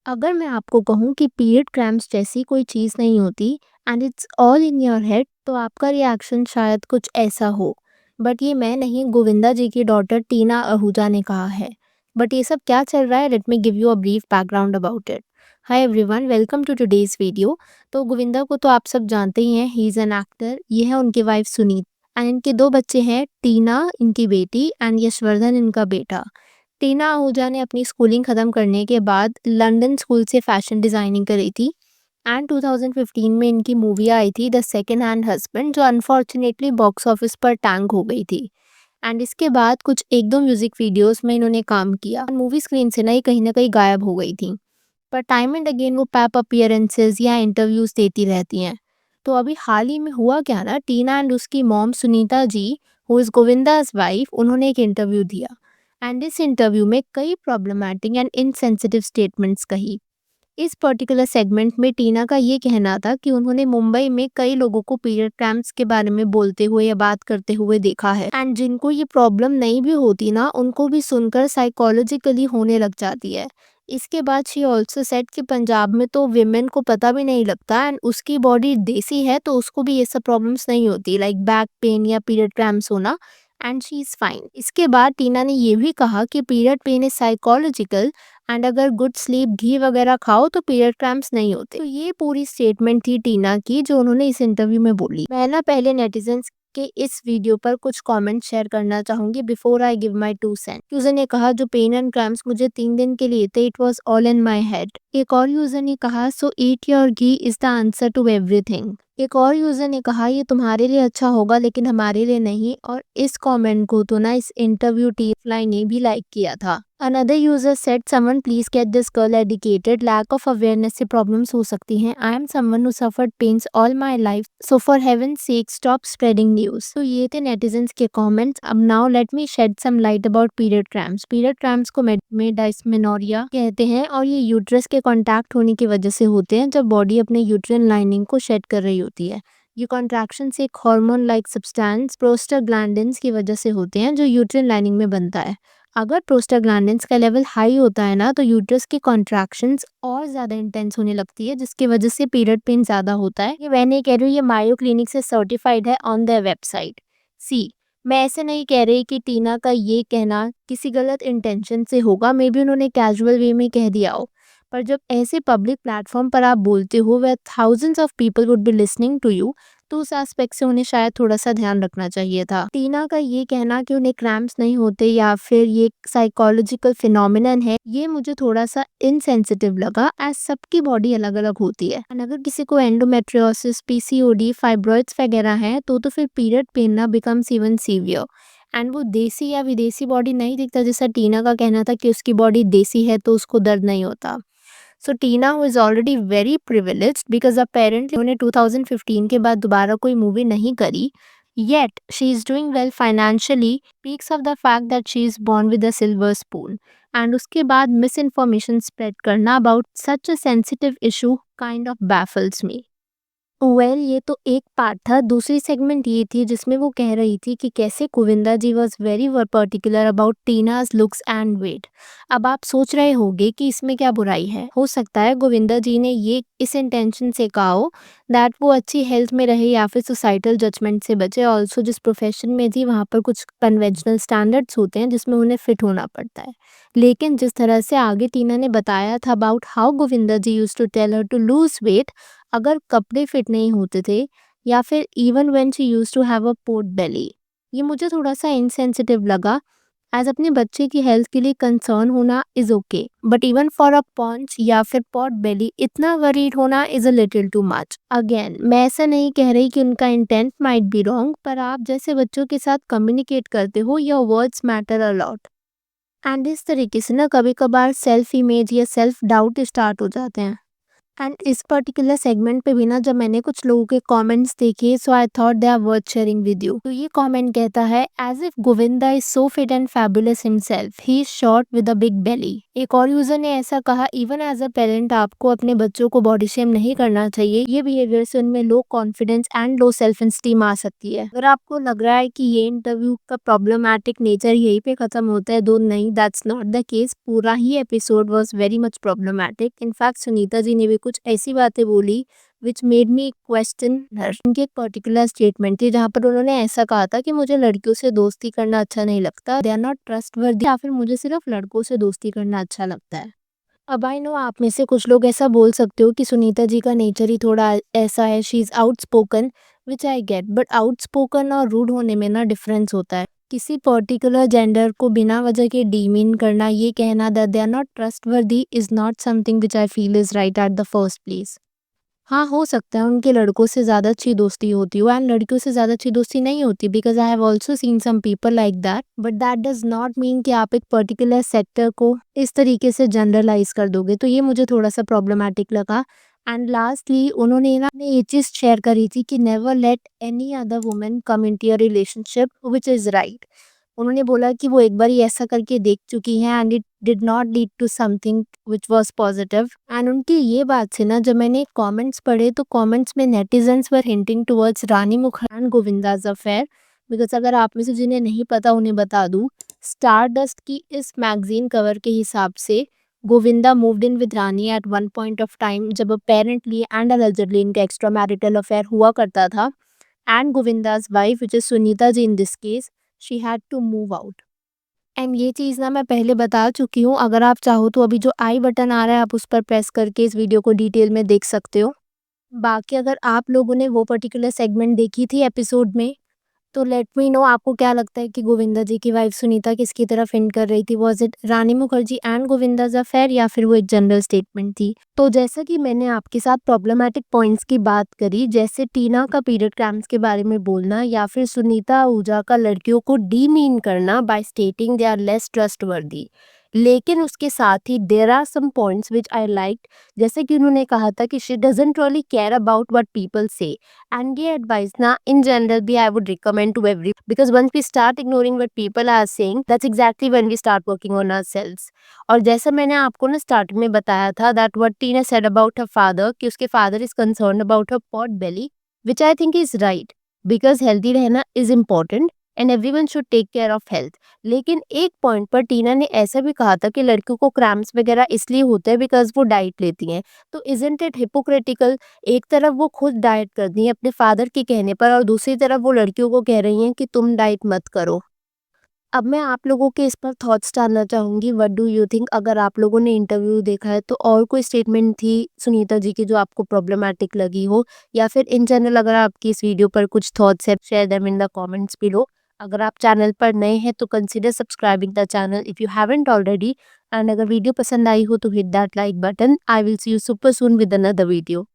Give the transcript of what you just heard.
अगर मैं आपको कहूँ कि पीरियड क्रैम्प्स जैसी कोई चीज़ नहीं होती and it's all in your head, तो आपका रिएक्शन शायद कुछ ऐसा हो। बट ये मैं नहीं, गोविंदा जी की डॉटर टीना आहूजा ने कहा है। बट ये सब क्या चल रहा है, let me give you a brief background about it. Hi everyone, welcome to today's video. तो गोविंदा को तो आप सब जानते ही हैं, ही इज़ एन एक्टर। ये है उनकी वाइफ सुनीत एंड इनके दो बच्चे हैं, टीना इनकी बेटी एंड यशवर्धन इनका बेटा। टीना आहूजा ने अपनी स्कूलिंग ख़त्म करने के बाद लंदन स्कूल से फैशन डिज़ाइनिंग करी थी एंड 2015 में इनकी मूवी आई थी द सेकंड हैंड हस्बैंड, जो अनफॉर्चुनेटली बॉक्स ऑफिस पर टैंक हो गई थी। एंड इसके बाद कुछ एक दो म्यूज़िक वीडियोस में इन्होंने काम किया। मूवी स्क्रीन से ना कहीं गायब हो गई थी, पर टाइम एंड अगेन वो पैप अपीयरेंसेस या इंटरव्यूज देती रहती हैं। तो अभी हाल ही में हुआ क्या ना, टीना एंड उसकी mom Sunita ji, who is Govinda's wife, उन्होंने एक इंटरव्यू दिया एंड इस इंटरव्यू में कई प्रॉब्लमैटिक एंड इनसेंसिटिव स्टेटमेंट्स कही। इस पर्टिकुलर सेगमेंट में टीना का ये कहना था कि उन्होंने मुंबई में कई लोगों को पीरियड क्रैम्प्स के बारे में बोलते हुए या बात करते हुए देखा है एंड जिनको ये प्रॉब्लम नहीं भी होती ना, उनको भी सुनकर साइकोलॉजिकली होने लग जाती है। इसके बाद शी ऑल्सो सेड कि पंजाब में तो विमेन को पता भी नहीं लगता एंड उसकी बॉडी देसी है, तो उसको भी ये सब प्रॉब्लम्स नहीं होती, लाइक बैक पेन या पीरियड क्रैम्प्स होना, एंड शी इज़ फाइन। इसके बाद टीना ने ये भी कहा कि period pain is psychological and अगर गुड स्लीप, घी वगैरह खाओ तो पीरियड क्रैम्प्स नहीं होते। तो ये पूरी स्टेटमेंट थी टीना की, जो उन्होंने इस इंटरव्यू में बोली। मैं ना पहले नेटिजन्स के इस वीडियो पर कुछ कमेंट शेयर करना चाहूंगी before I give my 2 cent. User ने कहा, जो पेन एंड क्रैम्प्स मुझे 3 दिन के लिए थे, it was all in my head. एक और यूजर ने कहा, so eat your ghee is the answer to everything. एक और यूजर ने कहा, ये तुम्हारे लिए अच्छा होगा लेकिन हमारे लिए नहीं। और इस कमेंट को तो ना इस इंटरव्यू टीम फ्लाई ने भी लाइक किया था। Another user said, someone please get this girl educated. Lack of awareness से problems हो सकती हैं. I am someone who suffered pains all my life. So for heaven's sake, stop spreading news. तो ये थे netizens के comments. अब now let me shed some light about period cramps. Period cramps को में dysmenorrhea कहते हैं और ये यूट्रस के कॉन्टैक्ट होने की वजह से होते हैं, जब बॉडी अपने यूट्रिन लाइनिंग को शेड कर रही होती है। ये कॉन्ट्रैक्शंस एक हार्मोन लाइक सब्सटेंस प्रोस्टाग्लैंडिन्स की वजह से होते हैं, जो यूट्रिन लाइनिंग में बनता है। अगर प्रोस्टाग्लैंडिन्स का लेवल हाई होता है ना, तो यूट्रस की कॉन्ट्रैक्शंस और ज़्यादा इंटेंस होने लगती है, जिसकी वजह से पीरियड पेन ज़्यादा होता है। ये मैं नहीं कह रही हूँ, ये मायो क्लिनिक से सर्टिफाइड है ऑन देयर वेबसाइट। सी, मैं ऐसे नहीं कह रही कि टीना का ये कहना किसी गलत इंटेंशन से होगा, मे बी उन्होंने कैजुअल वे में कह दिया हो। पर जब ऐसे पब्लिक प्लेटफॉर्म पर आप बोलते हो where thousands of people would be listening to you, तो उस एस्पेक्ट से उन्हें शायद थोड़ा सा ध्यान रखना चाहिए था। टीना का ये कहना कि उन्हें क्रैम्प्स नहीं होते या फिर ये साइकोलॉजिकल फिनोमिनन है, ये मुझे थोड़ा सा इनसेंसिटिव लगा, एज सबकी बॉडी अलग अलग होती है। एंड अगर किसी को एंडोमेट्रियोसिस, पीसीओडी, फाइब्रॉइड्स वगैरह हैं, तो फिर पीरियड पेन ना बिकम्स इवन सीवियर एंड वो देसी या विदेशी बॉडी नहीं दिखता, जैसा टीना का कहना था कि उसकी बॉडी देसी है तो उसको दर्द नहीं होता। So Tina who is already very privileged because apparently उन्हें 2015 के बाद दोबारा कोई मूवी नहीं करी, yet she is doing well financially, speaks of the fact that she is born with a silver spoon. And उसके बाद मिस इन्फॉर्मेशन स्प्रेड करना about such a sensitive issue kind of baffles me. ये तो एक part था। दूसरी segment ये थी जिसमें वो कह रही थी कि कैसे Govinda ji was very particular about Tina's looks and weight. अब आप सोच रहे होंगे कि इसमें क्या बुराई है। हो सकता है गोविंदा जी ने ये इस इंटेंशन से कहा हो दैट वो अच्छी हेल्थ में रहे या फिर सोसाइटल जजमेंट से बचे। ऑल्सो जिस प्रोफेशन में थी वहाँ पर कुछ कन्वेंशनल स्टैंडर्ड्स होते हैं जिसमें उन्हें फिट होना पड़ता है। लेकिन जिस तरह से आगे टीना ने बताया था about how Govinda ji used to tell her to lose weight, अगर कपड़े फिट नहीं होते थे या फिर even when she used to have a pot belly, ये मुझे थोड़ा सा इनसेंसिटिव लगा। एज अपने बच्चे की हेल्थ के लिए कंसर्न होना is okay, but even for a paunch या फिर पॉट बेली इतना वरीड होना is a little too much. Again, मैं ऐसा नहीं कह रही कि उनका इंटेंट माइट बी रॉन्ग, पर आप जैसे बच्चों के साथ कम्युनिकेट करते हो, your words matter a lot. And इस तरीके से ना कभी कभार सेल्फ इमेज या सेल्फ डाउट स्टार्ट हो जाते हैं। एंड इस पर्टिकुलर सेगमेंट पे भी ना जब मैंने कुछ लोगों के कमेंट्स देखे, so I thought they are worth sharing with you. तो ये कमेंट कहता है, as if Govinda is so fit and fabulous himself, he is short with a big belly. एक और यूजर ने ऐसा कहा, इवन एज अ पेरेंट आपको अपने बच्चों को बॉडी शेम नहीं करना चाहिए। ये बिहेवियर से उनमें low confidence and low self esteem आ सकती है। अगर आपको लग रहा है कि ये इंटरव्यू का प्रॉब्लमैटिक नेचर यहीं पे खत्म होता है, तो नहीं, दैट्स नॉट द केस। पूरा ही episode was very much problematic. In fact Sunita ji ने भी कुछ ऐसी बातें बोली विच मेड मी क्वेश्चन हर। उनकी एक पर्टिकुलर स्टेटमेंट थी जहाँ पर उन्होंने ऐसा कहा था कि मुझे लड़कियों से दोस्ती करना अच्छा नहीं लगता, दे आर नॉट ट्रस्टवर्दी, या फिर मुझे सिर्फ लड़कों से दोस्ती करना अच्छा लगता है। अब आई नो आप में से कुछ लोग ऐसा बोल सकते हो कि सुनीता जी का नेचर ही थोड़ा ऐसा है, she is outspoken, which I get, but outspoken और रूड होने में ना डिफरेंस होता है। किसी पर्टिकुलर जेंडर को बिना वजह के डीमीन करना, ये कहना that they are not trustworthy is not something which I feel is right at the first place. हाँ, हो सकता है उनके लड़कों से ज़्यादा अच्छी दोस्ती होती हो एंड लड़कियों से ज़्यादा अच्छी दोस्ती नहीं होती, because I have also seen some people like that, but that does not mean कि आप एक पर्टिकुलर सेक्टर को इस तरीके से जनरलाइज़ कर दोगे। तो ये मुझे थोड़ा-सा प्रॉब्लमैटिक लगा। एंड लास्टली उन्होंने ना ये चीज़ शेयर करी थी कि never let any other woman come into your relationship which is right. उन्होंने बोला कि वो एक बार ही ऐसा करके देख चुकी हैं and it did not lead to something which was positive. And उनकी ये बात से ना जब मैंने कमेंट्स पढ़े, तो कमेंट्स में netizens were hinting towards Rani Mukherjee and Govinda's affair. Because अगर आप में से जिन्हें नहीं पता उन्हें बता दूं, स्टारडस्ट की इस मैगजीन कवर के हिसाब से Govinda moved in with Rani at one point of time, जब अपेरेंटली एंड अलेजेडली इनका एक्स्ट्रा मैरिटल अफेयर हुआ करता था। And Govinda's wife which is Sunita ji in this case, she had to move out. And ये चीज़ ना मैं पहले बता चुकी हूँ। अगर आप चाहो तो अभी जो आई बटन आ रहा है आप उस पर प्रेस करके इस वीडियो को डिटेल में देख सकते हो। बाकी अगर आप लोगों ने वो पर्टिकुलर सेगमेंट देखी थी एपिसोड में, तो लेट मी नो आपको क्या लगता है कि गोविंदा जी की वाइफ सुनीता किसकी तरफ हिंट कर रही थी? Was it Rani Mukherjee and Govinda's affair, या फिर वो एक जनरल स्टेटमेंट थी? तो जैसा कि मैंने आपके साथ प्रॉब्लमैटिक पॉइंट्स की बात करी, जैसे टीना का पीरियड क्रैम्प्स के बारे में बोलना, या फिर सुनीता आहूजा का लड़कियों को डीमीन करना by stating they are less trustworthy, लेकिन उसके साथ ही there are some points which I liked. जैसे कि उन्होंने कहा था कि she doesn't really care about what people say. And ये एडवाइस ना इन जनरल भी I would recommend to every, because once we start ignoring what people are saying, that's exactly when we start working on ourselves. और जैसा मैंने आपको ना starting में बताया था that what Tina said about her father, कि उसके father is concerned about her pot belly, which I think is right, because healthy रहना is important and everyone should take care of health. लेकिन एक point पर टीना ने ऐसा भी कहा था कि लड़कियों को क्रैम्प्स वगैरह इसलिए होते हैं बिकॉज वो डाइट लेती हैं। तो इजंट इट हिपोक्रिटिकल? एक तरफ वो खुद डाइट करती हैं अपने फादर के कहने पर, और दूसरी तरफ वो लड़कियों को कह रही हैं कि तुम डाइट मत करो। अब मैं आप लोगों के इस पर थॉट्स जानना चाहूंगी, व्हाट डू यू थिंक? अगर आप लोगों ने इंटरव्यू देखा है तो और कोई स्टेटमेंट थी सुनीता जी की जो आपको प्रॉब्लमैटिक लगी हो, या फिर इन जनरल अगर आपकी इस वीडियो पर कुछ थॉट्स है, share them in the comments below. अगर आप चैनल पर नए हैं तो consider subscribing the channel if you haven't already. And अगर वीडियो पसंद आई हो तो hit that like button. I will see you super soon with another video.